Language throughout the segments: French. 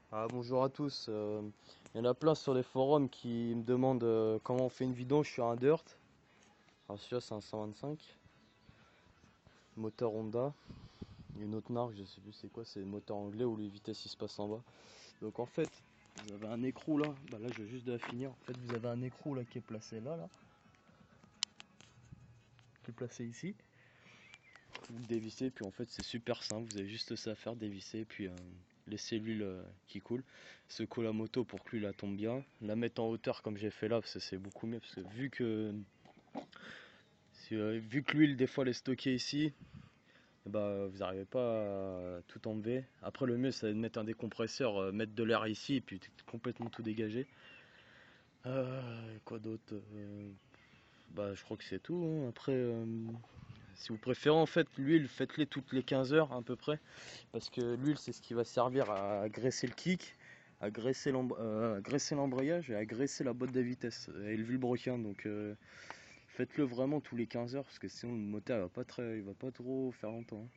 Bonjour à tous. Il y en a plein sur les forums qui me demandent comment on fait une vidange sur un dirt. Alors celui-là c'est un 125, moteur Honda. Il y a une autre marque, je sais plus c'est quoi, c'est le moteur anglais où les vitesses ils se passent en bas. Donc en fait, vous avez un écrou là. Là je viens juste de la finir. En fait vous avez un écrou là qui est placé là, qui est placé ici. Vous le dévissez, puis en fait c'est super simple, vous avez juste ça à faire, dévisser, puis laisser l'huile qui coule, secouer la moto pour que l'huile la tombe bien, la mettre en hauteur comme j'ai fait là, parce que c'est beaucoup mieux, parce que vu que l'huile des fois elle est stockée ici, vous n'arrivez pas à tout enlever. Après le mieux c'est de mettre un décompresseur, mettre de l'air ici, et puis complètement tout dégager. Quoi d'autre je crois que c'est tout, hein. Après, si vous préférez en fait l'huile, faites-les toutes les 15 heures à peu près. Parce que l'huile c'est ce qui va servir à graisser le kick, à graisser l'embrayage et à graisser la boîte de vitesse et le vilebrequin. Donc faites-le vraiment tous les 15 heures parce que sinon le moteur il va pas trop faire longtemps,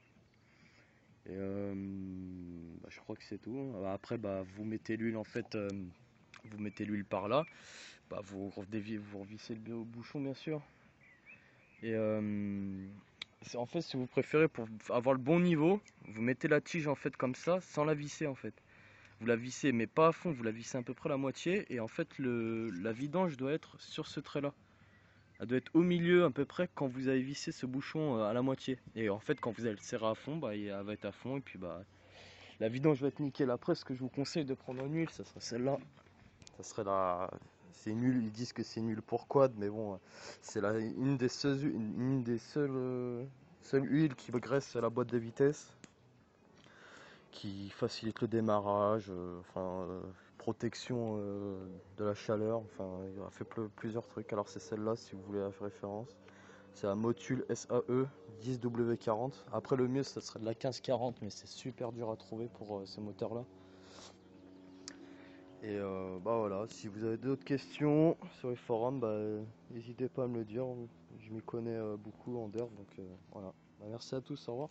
hein. Et je crois que c'est tout, hein. Après vous mettez l'huile en fait, vous mettez l'huile par là, vous revissez le bouchon bien sûr. Et en fait, si vous préférez, pour avoir le bon niveau, vous mettez la tige en fait comme ça, sans la visser en fait. Vous la vissez, mais pas à fond, vous la vissez à peu près la moitié. Et en fait, la vidange doit être sur ce trait-là. Elle doit être au milieu à peu près quand vous avez vissé ce bouchon à la moitié. Et en fait, quand vous allez le serrer à fond, elle va être à fond. Et puis la vidange va être nickel. Après, ce que je vous conseille de prendre en huile, ça serait celle-là. Ça serait la. C'est nul, ils disent que c'est nul pour quad, mais bon, c'est une des seules huiles qui graisse la boîte de vitesse, qui facilite le démarrage, protection de la chaleur, enfin, il a fait plusieurs trucs. Alors c'est celle-là si vous voulez la référence. C'est la Motul SAE 10W40. Après le mieux, ça serait de la 1540, mais c'est super dur à trouver pour ces moteurs-là. Et voilà, si vous avez d'autres questions sur les forums, n'hésitez pas à me le dire. Je m'y connais beaucoup en dirt, donc voilà. Merci à tous, au revoir.